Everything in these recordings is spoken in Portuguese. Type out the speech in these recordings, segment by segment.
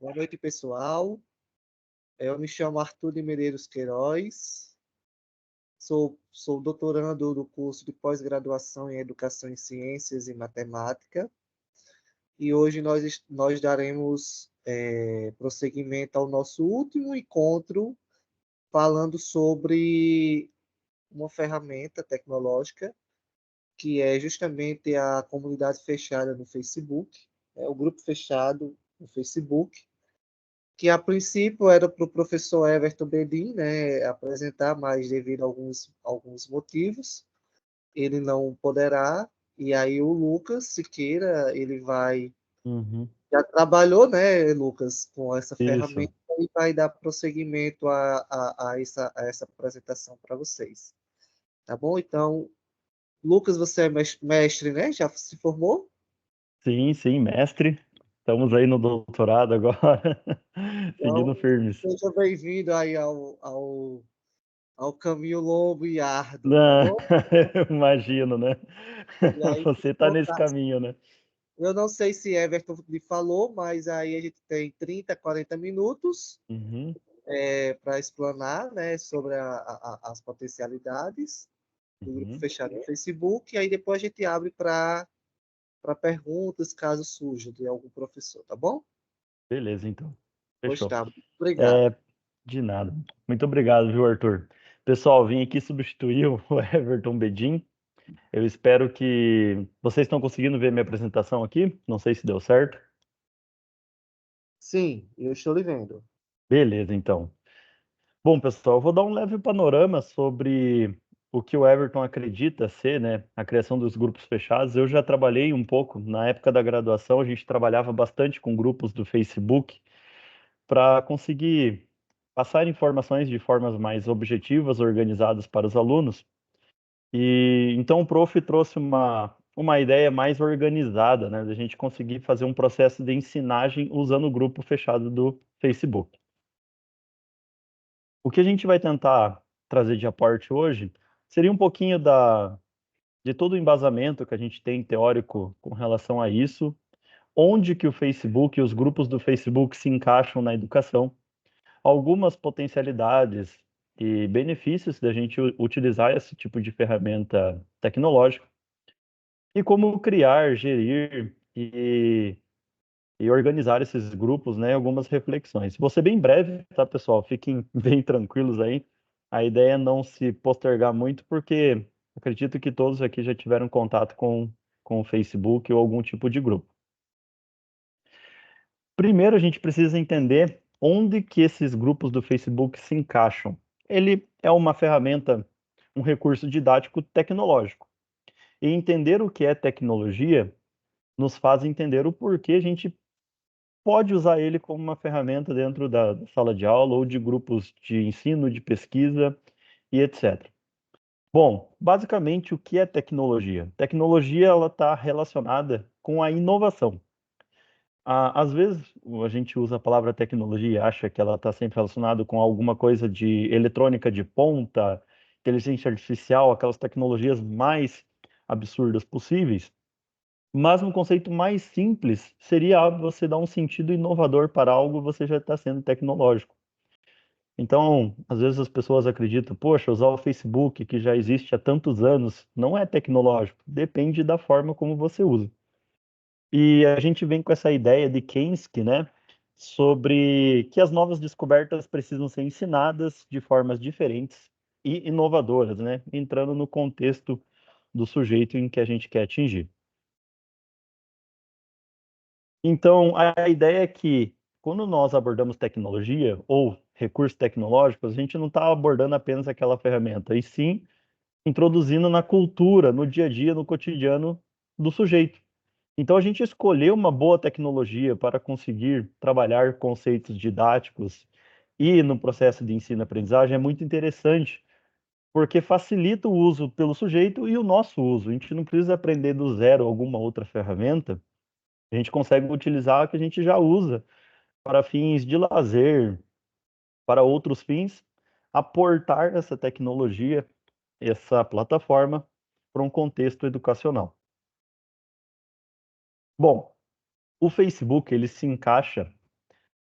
Boa noite, pessoal. Eu me chamo Arthur de Medeiros Queiroz, sou doutorando do curso de pós-graduação em Educação em Ciências e Matemática, e hoje nós daremos prosseguimento ao nosso último encontro falando sobre uma ferramenta tecnológica que é justamente a comunidade fechada no Facebook, o grupo fechado no Facebook, que a princípio era para o professor Everton Bedin, né, apresentar, mas devido a alguns motivos, ele não poderá, e aí o Lucas Siqueira, ele vai, Uhum. já trabalhou, né, Lucas, com essa Isso. ferramenta e vai dar prosseguimento a essa apresentação para vocês, tá bom? Então, Lucas, você é mestre, né? Já se formou? Sim, sim, mestre. Estamos aí no doutorado agora, seguindo Então, firmes. seja bem-vindo aí ao caminho longo e árduo, tá Não, bom? eu imagino, né? E aí, Você está nesse caminho, né? eu não sei se Everton lhe falou, mas aí a gente tem 30, 40 minutos Uhum, para explanar, né, sobre as potencialidades do grupo uhum. fechado no Facebook, e aí depois a gente abre para perguntas, caso surja de algum professor, tá bom? Beleza, então. Pois Fechou. tá, obrigado. É, de nada. Muito obrigado, viu, Arthur? Pessoal, vim aqui substituir o Everton Bedin. Eu espero que vocês estão conseguindo ver minha apresentação aqui. Não sei se deu certo. Sim, eu estou lhe vendo. Beleza, então. Bom, pessoal, eu vou dar um leve panorama sobre o que o Everton acredita ser, né, a criação dos grupos fechados. Eu já trabalhei um pouco na época da graduação, a gente trabalhava bastante com grupos do Facebook para conseguir passar informações de formas mais objetivas, organizadas para os alunos. E então o prof trouxe uma ideia mais organizada, né, da gente conseguir fazer um processo de ensinagem usando o grupo fechado do Facebook. O que a gente vai tentar trazer de aporte hoje seria um pouquinho de todo o embasamento que a gente tem teórico com relação a isso, onde que o Facebook e os grupos do Facebook se encaixam na educação, algumas potencialidades e benefícios da gente utilizar esse tipo de ferramenta tecnológica e como criar, gerir e organizar esses grupos, né, algumas reflexões. Vou ser bem breve, tá, pessoal? Fiquem bem tranquilos aí. A ideia é não se postergar muito, porque acredito que todos aqui já tiveram contato com o Facebook ou algum tipo de grupo. Primeiro, a gente precisa entender onde que esses grupos do Facebook se encaixam. Ele é uma ferramenta, um recurso didático tecnológico. E entender o que é tecnologia nos faz entender o porquê a gente pode usar ele como uma ferramenta dentro da sala de aula ou de grupos de ensino, de pesquisa e etc. Bom, basicamente o que é tecnologia? Tecnologia ela está relacionada com a inovação. Às vezes a gente usa a palavra tecnologia e acha que ela está sempre relacionada com alguma coisa de eletrônica de ponta, inteligência artificial, aquelas tecnologias mais absurdas possíveis. Mas um conceito mais simples seria você dar um sentido inovador para algo, você já está sendo tecnológico. Então, às vezes as pessoas acreditam, poxa, usar o Facebook, que já existe há tantos anos, não é tecnológico. Depende da forma como você usa. E a gente vem com essa ideia de Keynes, né, sobre que as novas descobertas precisam ser ensinadas de formas diferentes e inovadoras, né, entrando no contexto do sujeito em que a gente quer atingir. Então, a ideia é que, quando nós abordamos tecnologia ou recursos tecnológicos, a gente não está abordando apenas aquela ferramenta, e sim introduzindo na cultura, no dia a dia, no cotidiano do sujeito. Então, a gente escolher uma boa tecnologia para conseguir trabalhar conceitos didáticos e no processo de ensino-aprendizagem é muito interessante, porque facilita o uso pelo sujeito e o nosso uso. A gente não precisa aprender do zero alguma outra ferramenta, a gente consegue utilizar a que a gente já usa para fins de lazer, para outros fins, aportar essa tecnologia, essa plataforma, para um contexto educacional. Bom, o Facebook ele se encaixa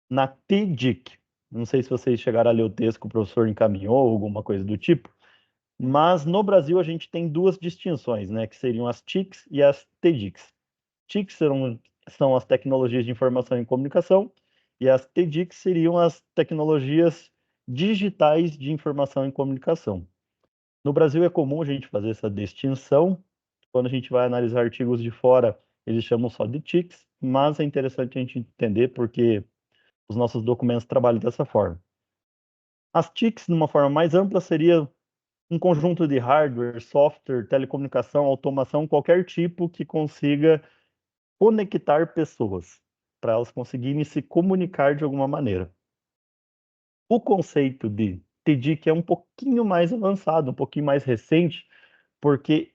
na TDIC. Não sei se vocês chegaram a ler o texto que o professor encaminhou, alguma coisa do tipo, mas no Brasil a gente tem duas distinções, né, que seriam as TICs e as TDICs. TICs são as tecnologias de informação e comunicação, e as TDICs seriam as tecnologias digitais de informação e comunicação. No Brasil é comum a gente fazer essa distinção. Quando a gente vai analisar artigos de fora, eles chamam só de TICs, mas é interessante a gente entender porque os nossos documentos trabalham dessa forma. As TICs, de uma forma mais ampla, seria um conjunto de hardware, software, telecomunicação, automação, qualquer tipo que consiga conectar pessoas, para elas conseguirem se comunicar de alguma maneira. O conceito de TDIC é um pouquinho mais avançado, um pouquinho mais recente, porque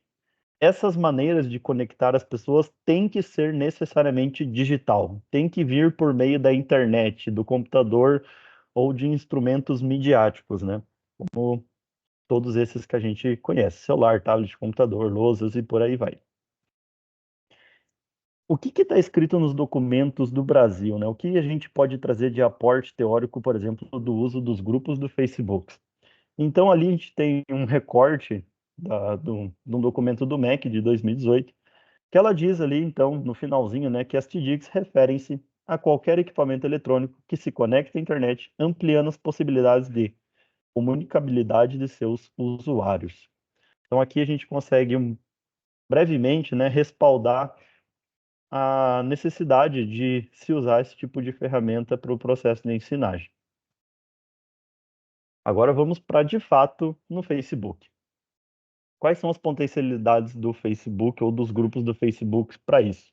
essas maneiras de conectar as pessoas têm que ser necessariamente digital, tem que vir por meio da internet, do computador ou de instrumentos midiáticos, né? Como todos esses que a gente conhece, celular, tablet, computador, lousas e por aí vai. O que está escrito nos documentos do Brasil, né? O que a gente pode trazer de aporte teórico, por exemplo, do uso dos grupos do Facebook? Então, ali a gente tem um recorte de um documento do MEC de 2018, que ela diz ali, então, no finalzinho, né, que as TDICs referem-se a qualquer equipamento eletrônico que se conecte à internet, ampliando as possibilidades de comunicabilidade de seus usuários. Então, aqui a gente consegue, brevemente, né, respaldar a necessidade de se usar esse tipo de ferramenta para o processo de ensinagem. Agora vamos para, de fato, no Facebook. Quais são as potencialidades do Facebook ou dos grupos do Facebook para isso?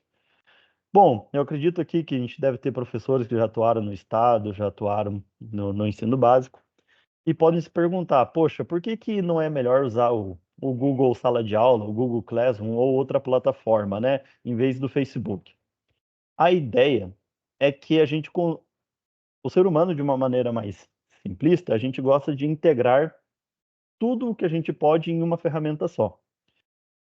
Bom, eu acredito aqui que a gente deve ter professores que já atuaram no Estado, já atuaram no ensino básico, e podem se perguntar, poxa, por que que não é melhor usar o Google Sala de Aula, o Google Classroom ou outra plataforma, né, em vez do Facebook? A ideia é que o ser humano, de uma maneira mais simplista, a gente gosta de integrar tudo o que a gente pode em uma ferramenta só.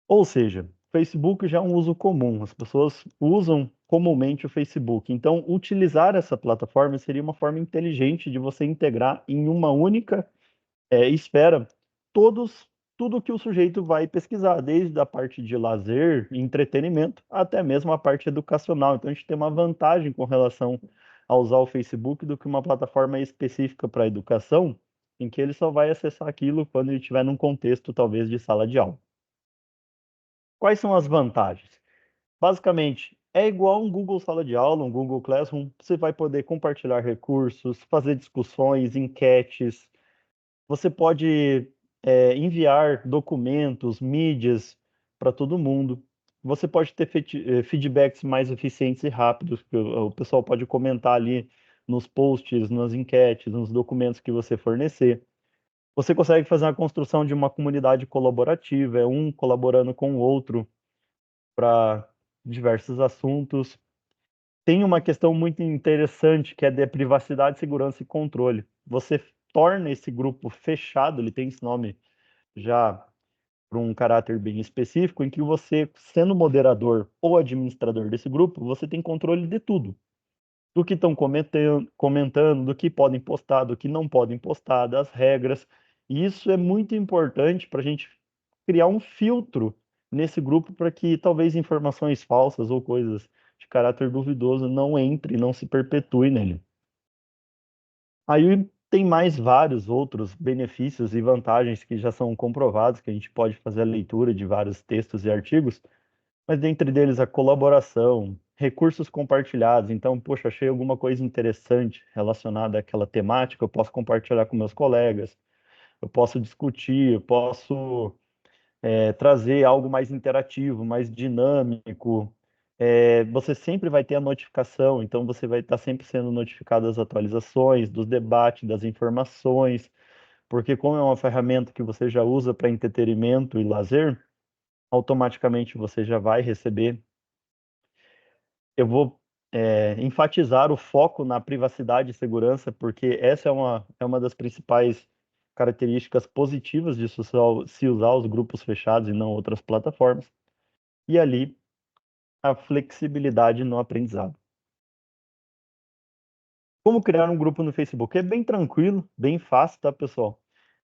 Ou seja, Facebook já é um uso comum, as pessoas usam comumente o Facebook. Então, utilizar essa plataforma seria uma forma inteligente de você integrar em uma única esfera tudo que o sujeito vai pesquisar, desde a parte de lazer, entretenimento, até mesmo a parte educacional. Então, a gente tem uma vantagem com relação a usar o Facebook do que uma plataforma específica para educação, em que ele só vai acessar aquilo quando ele estiver num contexto, talvez, de sala de aula. Quais são as vantagens? Basicamente, é igual um Google Sala de Aula, um Google Classroom. Você vai poder compartilhar recursos, fazer discussões, enquetes. Você pode enviar documentos, mídias para todo mundo. Você pode ter feedbacks mais eficientes e rápidos, que o pessoal pode comentar ali nos posts, nas enquetes, nos documentos que você fornecer. Você consegue fazer a construção de uma comunidade colaborativa, é um colaborando com o outro para diversos assuntos. Tem uma questão muito interessante que é de privacidade, segurança e controle. Você torna esse grupo fechado, ele tem esse nome já para um caráter bem específico, em que você, sendo moderador ou administrador desse grupo, você tem controle de tudo. Do que estão comentando, do que podem postar, do que não podem postar, das regras. E isso é muito importante para a gente criar um filtro nesse grupo para que talvez informações falsas ou coisas de caráter duvidoso não entre, não se perpetue nele. Aí tem mais vários outros benefícios e vantagens que já são comprovados, que a gente pode fazer a leitura de vários textos e artigos, mas dentre deles a colaboração, recursos compartilhados. Então, poxa, achei alguma coisa interessante relacionada àquela temática, eu posso compartilhar com meus colegas, eu posso discutir, eu posso trazer algo mais interativo, mais dinâmico. Você sempre vai ter a notificação, então você vai estar sempre sendo notificado das atualizações, dos debates, das informações, porque como é uma ferramenta que você já usa para entretenimento e lazer, automaticamente você já vai receber. Eu vou enfatizar o foco na privacidade e segurança, porque essa é uma das principais características positivas de se usar os grupos fechados e não outras plataformas. E ali, a flexibilidade no aprendizado. Como criar um grupo no Facebook? É bem tranquilo, bem fácil, tá, pessoal?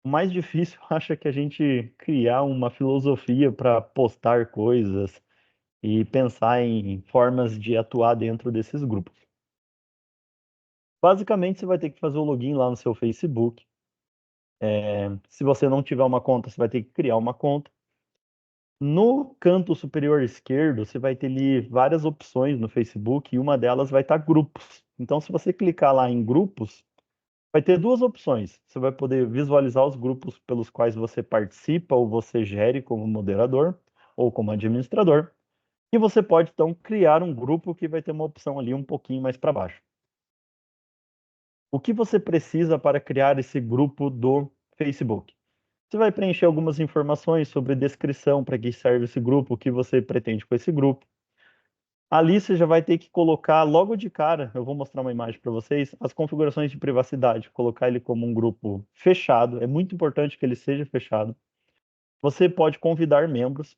O mais difícil, acho, é que a gente criar uma filosofia para postar coisas e pensar em formas de atuar dentro desses grupos. Basicamente, você vai ter que fazer o login lá no seu Facebook. Se você não tiver uma conta, você vai ter que criar uma conta. No canto superior esquerdo, você vai ter ali várias opções no Facebook e uma delas vai estar grupos. Então, se você clicar lá em grupos, vai ter duas opções. Você vai poder visualizar os grupos pelos quais você participa ou você gere como moderador ou como administrador. E você pode, então, criar um grupo que vai ter uma opção ali um pouquinho mais para baixo. O que você precisa para criar esse grupo do Facebook? Você vai preencher algumas informações sobre descrição, para que serve esse grupo, o que você pretende com esse grupo. Ali você já vai ter que colocar logo de cara, eu vou mostrar uma imagem para vocês, as configurações de privacidade, colocar ele como um grupo fechado, é muito importante que ele seja fechado. Você pode convidar membros.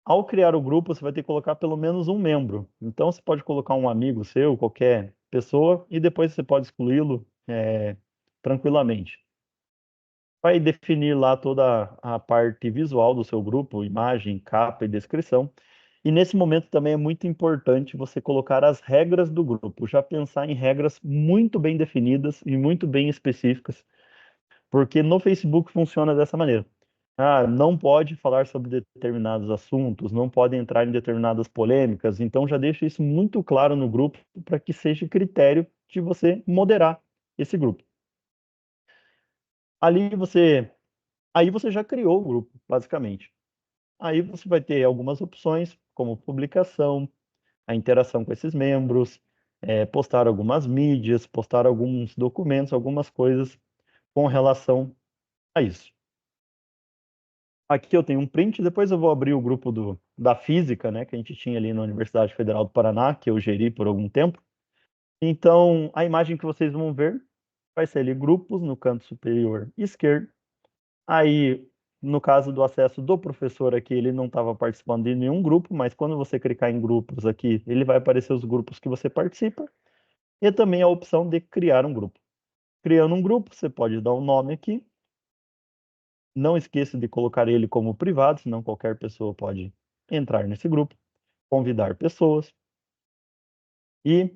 Ao criar o grupo, você vai ter que colocar pelo menos um membro. Então você pode colocar um amigo seu, qualquer pessoa, e depois você pode excluí-lo tranquilamente. Vai definir lá toda a parte visual do seu grupo, imagem, capa e descrição. E nesse momento também é muito importante você colocar as regras do grupo, já pensar em regras muito bem definidas e muito bem específicas, porque no Facebook funciona dessa maneira. Ah, não pode falar sobre determinados assuntos, não pode entrar em determinadas polêmicas, então já deixa isso muito claro no grupo para que seja critério de você moderar esse grupo. Ali você, aí você já criou o grupo, basicamente. Aí você vai ter algumas opções, como publicação, a interação com esses membros, postar algumas mídias, postar alguns documentos, algumas coisas com relação a isso. Aqui eu tenho um print, depois eu vou abrir o grupo da física, né, que a gente tinha ali na Universidade Federal do Paraná, que eu geri por algum tempo. Então, a imagem que vocês vão ver vai ser ali grupos no canto superior esquerdo. Aí, no caso do acesso do professor aqui, ele não estava participando de nenhum grupo, mas quando você clicar em grupos aqui, ele vai aparecer os grupos que você participa e também a opção de criar um grupo. Criando um grupo, você pode dar um nome aqui. Não esqueça de colocar ele como privado, senão qualquer pessoa pode entrar nesse grupo, convidar pessoas e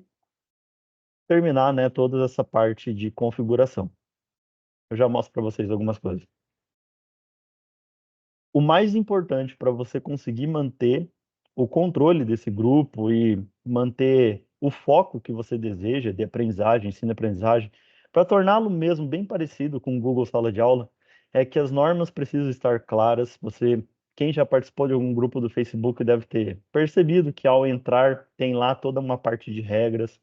terminar, né, toda essa parte de configuração. Eu já mostro para vocês algumas coisas. O mais importante para você conseguir manter o controle desse grupo e manter o foco que você deseja de aprendizagem, ensino-aprendizagem, para torná-lo mesmo bem parecido com o Google Sala de Aula, é que as normas precisam estar claras. Quem já participou de algum grupo do Facebook deve ter percebido que ao entrar tem lá toda uma parte de regras.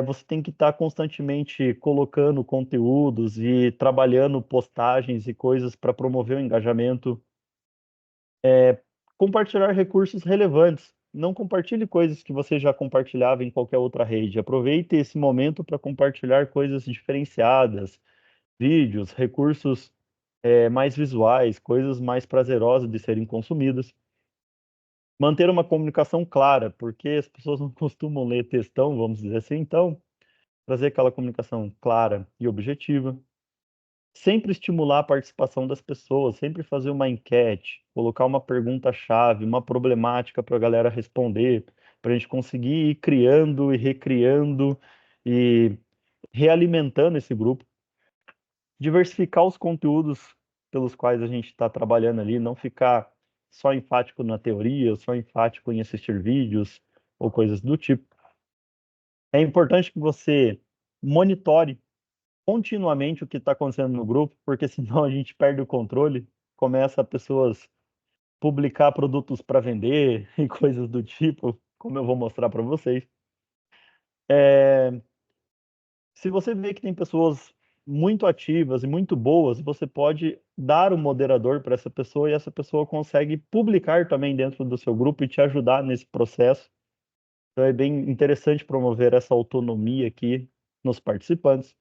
Você tem que estar constantemente colocando conteúdos e trabalhando postagens e coisas para promover o engajamento. Compartilhar recursos relevantes. Não compartilhe coisas que você já compartilhava em qualquer outra rede. Aproveite esse momento para compartilhar coisas diferenciadas, vídeos, recursos mais visuais, coisas mais prazerosas de serem consumidas. Manter uma comunicação clara, porque as pessoas não costumam ler textão, vamos dizer assim, então, trazer aquela comunicação clara e objetiva. Sempre estimular a participação das pessoas, sempre fazer uma enquete, colocar uma pergunta-chave, uma problemática para a galera responder, para a gente conseguir ir criando e recriando e realimentando esse grupo. Diversificar os conteúdos pelos quais a gente está trabalhando ali, não ficar só enfático na teoria, só enfático em assistir vídeos ou coisas do tipo. É importante que você monitore continuamente o que está acontecendo no grupo, porque senão a gente perde o controle, começa a pessoas publicar produtos para vender e coisas do tipo, como eu vou mostrar para vocês. Se você vê que tem pessoas muito ativas e muito boas, você pode dar o moderador para essa pessoa e essa pessoa consegue publicar também dentro do seu grupo e te ajudar nesse processo. Então é bem interessante promover essa autonomia aqui nos participantes.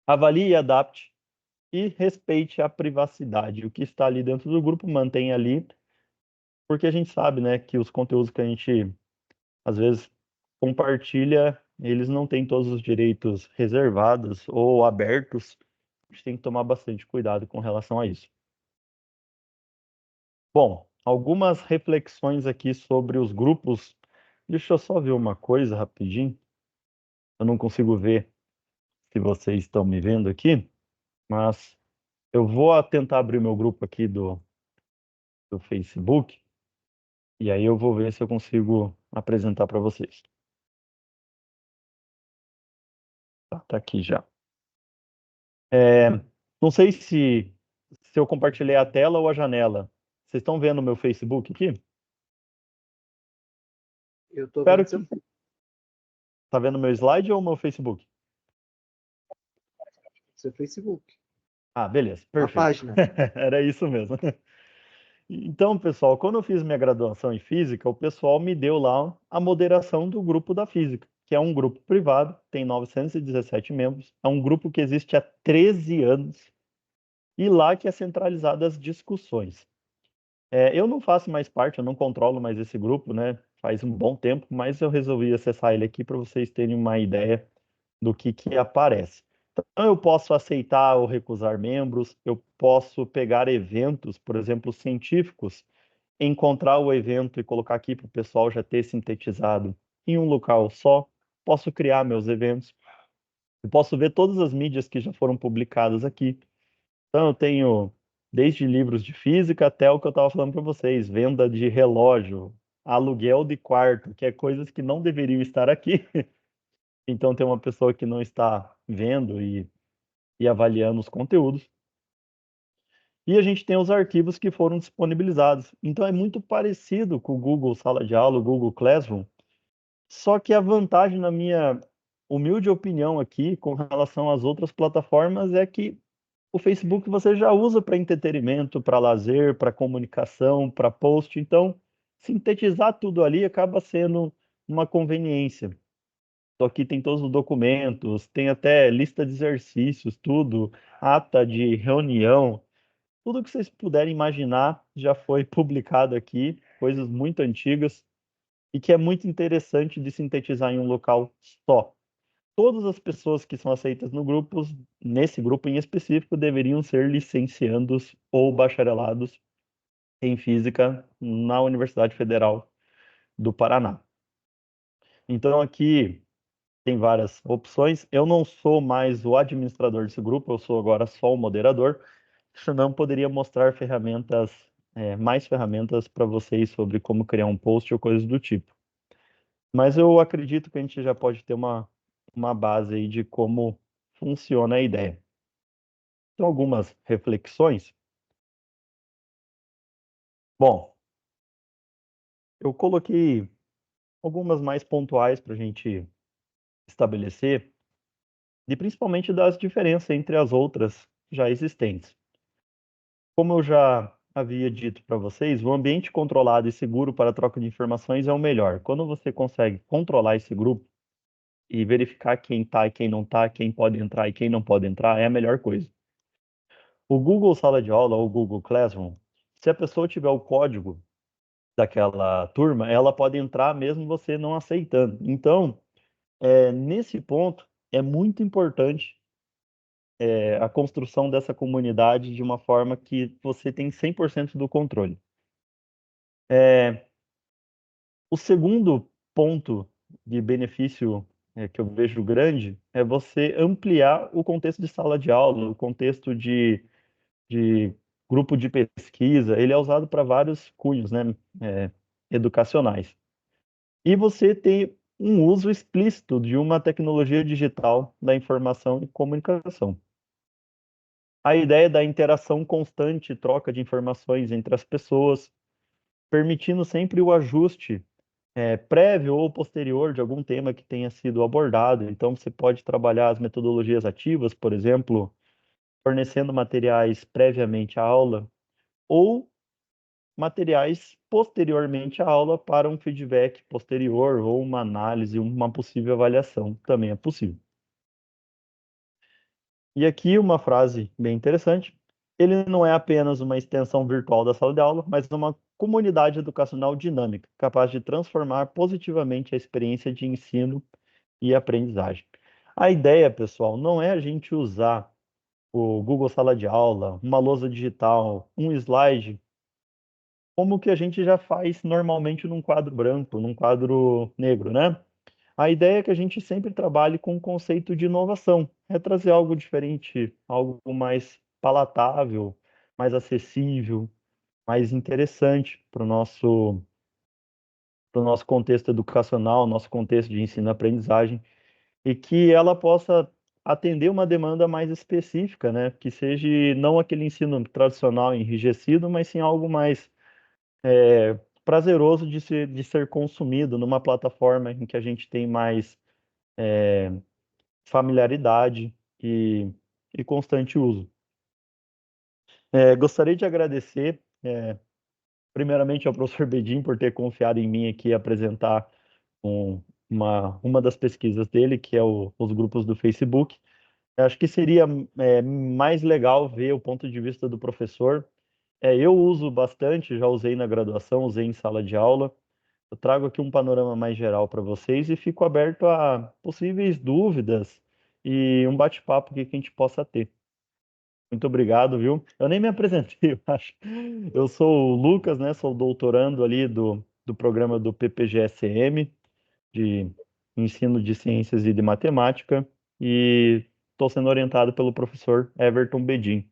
Avalie e adapte e respeite a privacidade. O que está ali dentro do grupo, mantenha ali, porque a gente sabe, né, que os conteúdos que a gente às vezes compartilha eles não têm todos os direitos reservados ou abertos. A gente tem que tomar bastante cuidado com relação a isso. Bom, algumas reflexões aqui sobre os grupos. Deixa eu só ver uma coisa rapidinho. Eu não consigo ver se vocês estão me vendo aqui, mas eu vou tentar abrir o meu grupo aqui do Facebook e aí eu vou ver se eu consigo apresentar para vocês. Tá aqui já. Não sei se eu compartilhei a tela ou a janela. Vocês estão vendo o meu Facebook aqui? Eu estou Espero vendo que. seu Tá vendo meu slide ou o meu Facebook? Facebook. Ah, beleza, A perfeito. página. Era isso mesmo. Então, pessoal, quando eu fiz minha graduação em física, o pessoal me deu lá a moderação do grupo da física, que é um grupo privado, tem 917 membros, é um grupo que existe há 13 anos e lá que é centralizado as discussões. Eu não faço mais parte, eu não controlo mais esse grupo, né? Faz um bom tempo, mas eu resolvi acessar ele aqui para vocês terem uma ideia do que aparece. Então, eu posso aceitar ou recusar membros, eu posso pegar eventos, por exemplo, científicos, encontrar o evento e colocar aqui para o pessoal já ter sintetizado em um local só. Posso criar meus eventos. Eu posso ver todas as mídias que já foram publicadas aqui. Então, eu tenho desde livros de física até o que eu estava falando para vocês, venda de relógio, aluguel de quarto, que é coisas que não deveriam estar aqui. Então, tem uma pessoa que não está vendo e avaliando os conteúdos. E a gente tem os arquivos que foram disponibilizados. Então, é muito parecido com o Google Sala de Aula, o Google Classroom, só que a vantagem, na minha humilde opinião aqui, com relação às outras plataformas, é que o Facebook você já usa para entretenimento, para lazer, para comunicação, para post. Então, sintetizar tudo ali acaba sendo uma conveniência. Então, aqui tem todos os documentos, tem até lista de exercícios, tudo, ata de reunião, tudo que vocês puderem imaginar já foi publicado aqui, coisas muito antigas e que é muito interessante de sintetizar em um local só. Todas as pessoas que são aceitas no grupo, nesse grupo em específico, deveriam ser licenciandos ou bacharelados em física na Universidade Federal do Paraná. Então aqui tem várias opções. Eu não sou mais o administrador desse grupo, eu sou agora só o moderador. Senão poderia mostrar ferramentas, mais ferramentas para vocês sobre como criar um post ou coisas do tipo. Mas eu acredito que a gente já pode ter uma base aí de como funciona a ideia. Então, algumas reflexões. Bom, eu coloquei algumas mais pontuais para a gente estabelecer, e principalmente das diferenças entre as outras já existentes. Como eu já havia dito para vocês, o ambiente controlado e seguro para a troca de informações é o melhor. Quando você consegue controlar esse grupo e verificar quem está e quem não está, quem pode entrar e quem não pode entrar, é a melhor coisa. O Google Sala de Aula ou o Google Classroom, se a pessoa tiver o código daquela turma, ela pode entrar mesmo você não aceitando. Então, nesse ponto, é muito importante a construção dessa comunidade de uma forma que você tem 100% do controle. O segundo ponto de benefício que eu vejo grande é você ampliar o contexto de sala de aula, o contexto de grupo de pesquisa. Ele é usado para vários cunhos, né, educacionais. E você tem um uso explícito de uma tecnologia digital da informação e comunicação. A ideia da interação constante, troca de informações entre as pessoas, permitindo sempre o ajuste prévio ou posterior de algum tema que tenha sido abordado. Então, você pode trabalhar as metodologias ativas, por exemplo, fornecendo materiais previamente à aula, ou materiais posteriormente à aula para um feedback posterior ou uma análise, uma possível avaliação, também é possível. E aqui uma frase bem interessante. Ele não é apenas uma extensão virtual da sala de aula, mas uma comunidade educacional dinâmica, capaz de transformar positivamente a experiência de ensino e aprendizagem. A ideia, pessoal, não é a gente usar o Google Sala de Aula, uma lousa digital, um slide, como que a gente já faz normalmente num quadro branco, num quadro negro, né? A ideia é que a gente sempre trabalhe com o conceito de inovação, é trazer algo diferente, algo mais palatável, mais acessível, mais interessante para o nosso contexto educacional, nosso contexto de ensino-aprendizagem, e que ela possa atender uma demanda mais específica, né? Que seja não aquele ensino tradicional enrijecido, mas sim algo mais prazeroso de ser consumido numa plataforma em que a gente tem mais familiaridade e constante uso. Gostaria de agradecer, primeiramente, ao professor Bedin por ter confiado em mim aqui apresentar uma das pesquisas dele, que é os grupos do Facebook. Eu acho que seria mais legal ver o ponto de vista do professor. Eu uso bastante, já usei na graduação, usei em sala de aula. Eu trago aqui um panorama mais geral para vocês e fico aberto a possíveis dúvidas e um bate-papo que a gente possa ter. Muito obrigado, viu? Eu nem me apresentei, eu acho. Eu sou o Lucas, né? Sou doutorando ali do programa do PPGSM, de Ensino de Ciências e de Matemática, e estou sendo orientado pelo professor Everton Bedin.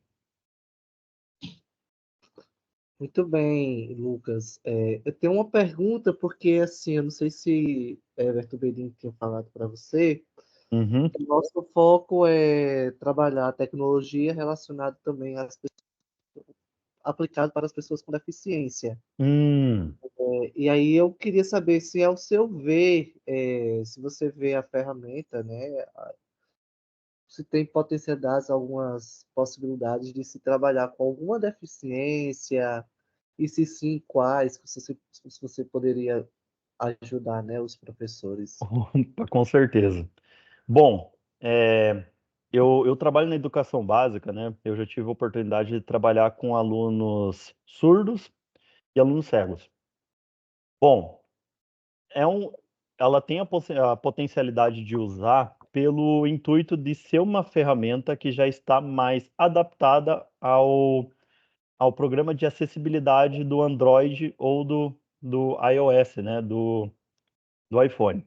Muito bem, Lucas. Eu tenho uma pergunta, porque assim, eu não sei se Everton Bedin tinha falado para você. Uhum. O nosso foco é trabalhar a tecnologia relacionada também aplicado para as pessoas com deficiência. Hum. E aí eu queria saber se, ao seu ver, se você vê a ferramenta, né, se tem potencialidades, algumas possibilidades de se trabalhar com alguma deficiência, e se sim, quais, se você poderia ajudar, né, os professores. Opa, com certeza. Bom, eu trabalho na educação básica, né? Eu já tive a oportunidade de trabalhar com alunos surdos e alunos cegos. Bom, é um, ela tem a potencialidade de usar pelo intuito de ser uma ferramenta que já está mais adaptada ao programa de acessibilidade do Android ou do iOS, né? Do iPhone.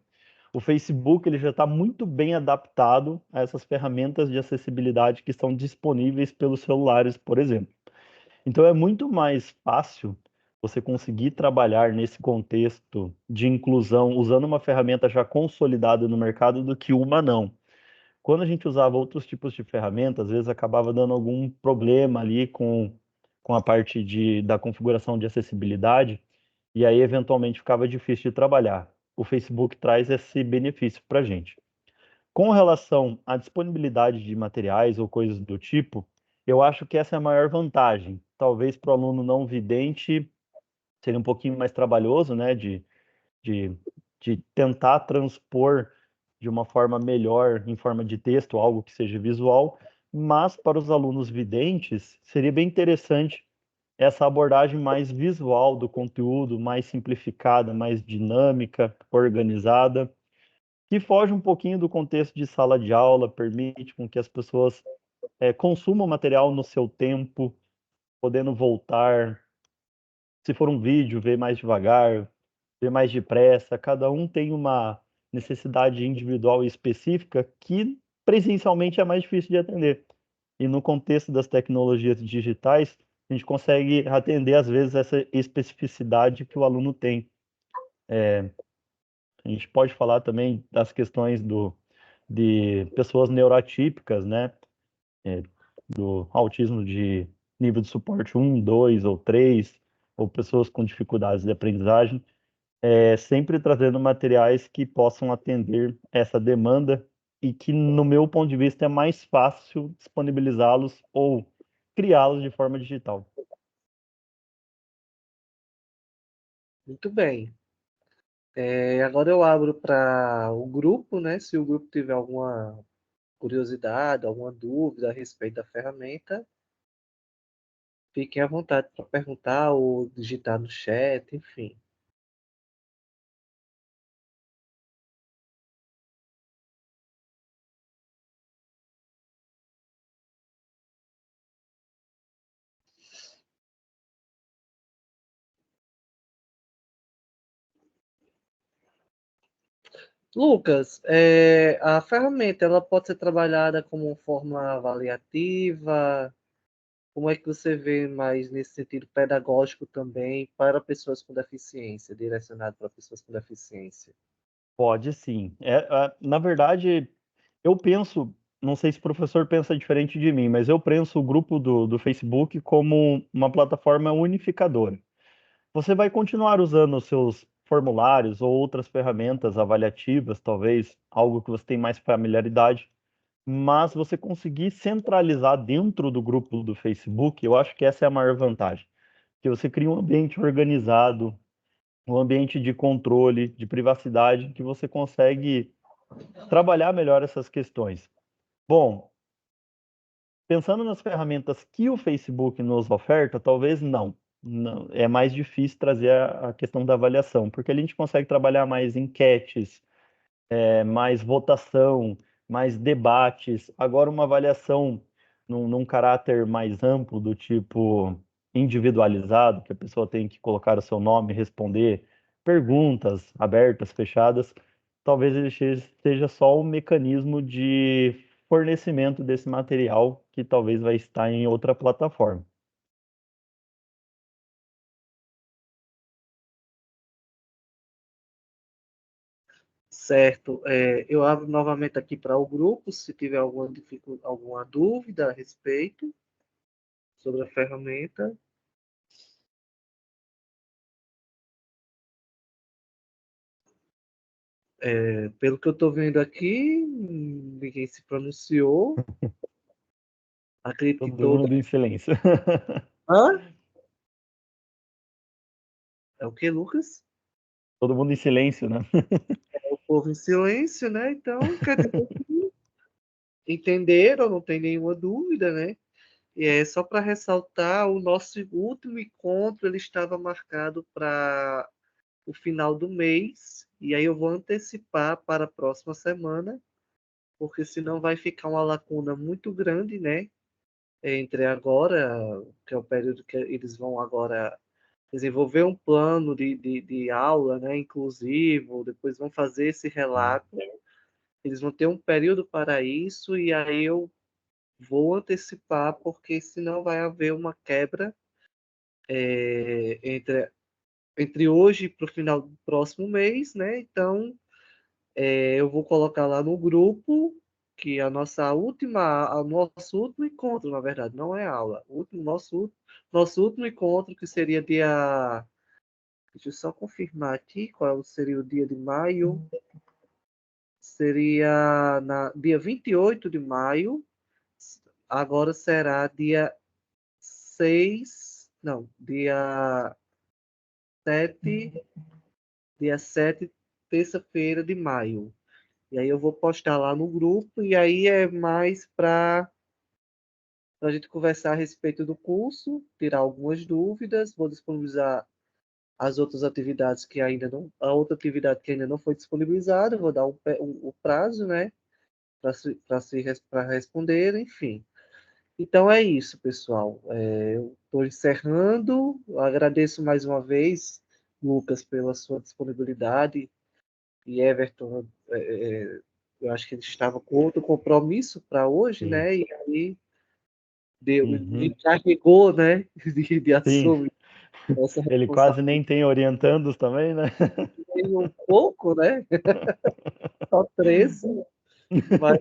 O Facebook ele já está muito bem adaptado a essas ferramentas de acessibilidade que estão disponíveis pelos celulares, por exemplo. Então é muito mais fácil você conseguir trabalhar nesse contexto de inclusão usando uma ferramenta já consolidada no mercado do que uma não. Quando a gente usava outros tipos de ferramentas, às vezes acabava dando algum problema ali com a parte da configuração de acessibilidade, e aí eventualmente ficava difícil de trabalhar. O Facebook traz esse benefício para a gente. Com relação à disponibilidade de materiais ou coisas do tipo, eu acho que essa é a maior vantagem. Talvez para o aluno não vidente seria um pouquinho mais trabalhoso, né, de, de tentar transpor de uma forma melhor, em forma de texto, algo que seja visual, mas para os alunos videntes seria bem interessante essa abordagem mais visual do conteúdo, mais simplificada, mais dinâmica, organizada, que foge um pouquinho do contexto de sala de aula, permite com que as pessoas consumam o material no seu tempo, podendo voltar. Se for um vídeo, ver mais devagar, ver mais depressa. Cada um tem uma necessidade individual e específica que presencialmente é mais difícil de atender. E no contexto das tecnologias digitais, a gente consegue atender, às vezes, essa especificidade que o aluno tem. A gente pode falar também das questões de pessoas neuroatípicas, né? Do autismo de nível de suporte 1, 2 ou 3, ou pessoas com dificuldades de aprendizagem, sempre trazendo materiais que possam atender essa demanda e que, no meu ponto de vista, é mais fácil disponibilizá-los ou criá-los de forma digital. Muito bem. Agora eu abro para o grupo, né? Se o grupo tiver alguma curiosidade, alguma dúvida a respeito da ferramenta, fiquem à vontade para perguntar ou digitar no chat, enfim. Lucas, a ferramenta ela pode ser trabalhada como uma forma avaliativa? Como é que você vê mais nesse sentido pedagógico também para pessoas com deficiência, direcionado para pessoas com deficiência? Pode sim. Na verdade, eu penso, não sei se o professor pensa diferente de mim, mas eu penso o grupo do Facebook como uma plataforma unificadora. Você vai continuar usando os seus formulários ou outras ferramentas avaliativas, talvez algo que você tem mais familiaridade, mas você conseguir centralizar dentro do grupo do Facebook, eu acho que essa é a maior vantagem, que você cria um ambiente organizado, um ambiente de controle, de privacidade, que você consegue trabalhar melhor essas questões. Bom, pensando nas ferramentas que o Facebook nos oferta, talvez não. Não, é mais difícil trazer a questão da avaliação, porque a gente consegue trabalhar mais enquetes, mais votação, mais debates. Agora, uma avaliação num caráter mais amplo, do tipo individualizado, que a pessoa tem que colocar o seu nome, responder perguntas abertas, fechadas, talvez ele seja só um mecanismo de fornecimento desse material que talvez vai estar em outra plataforma. Certo. Eu abro novamente aqui para o grupo, se tiver alguma dúvida a respeito sobre a ferramenta. Pelo que eu estou vendo aqui, ninguém se pronunciou. Acredito que Todo toda. mundo em silêncio. Hã? É o que, Lucas? Todo mundo em silêncio, né? O povo em silêncio, né? Então, quer dizer que entenderam, não tem nenhuma dúvida, né? E é só para ressaltar, o nosso último encontro ele estava marcado para o final do mês, e aí eu vou antecipar para a próxima semana, porque senão vai ficar uma lacuna muito grande, né? Entre agora, que é o período que eles vão agora desenvolver um plano de aula, né, inclusivo, depois vão fazer esse relato, eles vão ter um período para isso, e aí eu vou antecipar, porque senão vai haver uma quebra entre hoje para o final do próximo mês, né? Então, eu vou colocar lá no grupo que o nosso último encontro, na verdade, não é aula, nosso último encontro, que seria dia, deixa eu só confirmar aqui qual seria o dia de maio, seria dia 28 de maio, agora será dia 6, não, sete, dia 7, terça-feira de maio. E aí eu vou postar lá no grupo, e aí é mais para a gente conversar a respeito do curso, tirar algumas dúvidas, vou disponibilizar as outras atividades que ainda não, a outra atividade que ainda não foi disponibilizada, vou dar o prazo, né, para responder, enfim. Então é isso, pessoal. Eu estou encerrando. Eu agradeço mais uma vez, Lucas, pela sua disponibilidade, e Everton, eu acho que ele estava com outro compromisso para hoje, Sim. né? E aí deu, me Uhum. carregou, né? De Sim. assumir essa Ele quase responsabilidade nem tem orientandos também, né? um pouco, né? Só 13, mas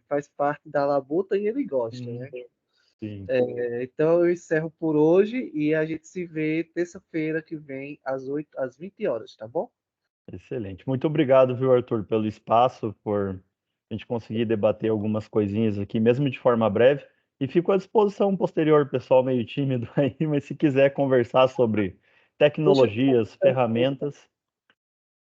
faz parte da labuta e ele gosta, né? Sim, Então eu encerro por hoje, e a gente se vê terça-feira que vem às 20 horas, tá bom? excelente. Muito obrigado, viu, Arthur, pelo espaço, por a gente conseguir debater algumas coisinhas aqui, mesmo de forma breve. E fico à disposição posterior, pessoal meio tímido aí, mas se quiser conversar sobre Deixa eu tecnologias, ferramentas,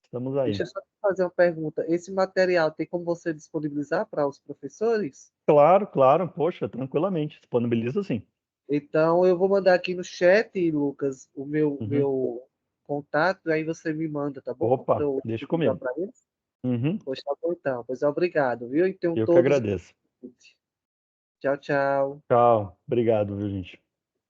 estamos aí. Deixa eu só te fazer uma pergunta. Esse material tem como você disponibilizar para os professores? Claro, claro, poxa, tranquilamente, disponibilizo sim. Então, eu vou mandar aqui no chat, Lucas, o meu, Uhum. meu contato, aí você me manda, tá bom? Para Opa, eu deixa mandar comigo. para eles. Uhum. Pois tá bom, então. Pois obrigado, viu? E tenham Eu que todos. agradeço. Tchau, tchau. Tchau, obrigado, viu, gente?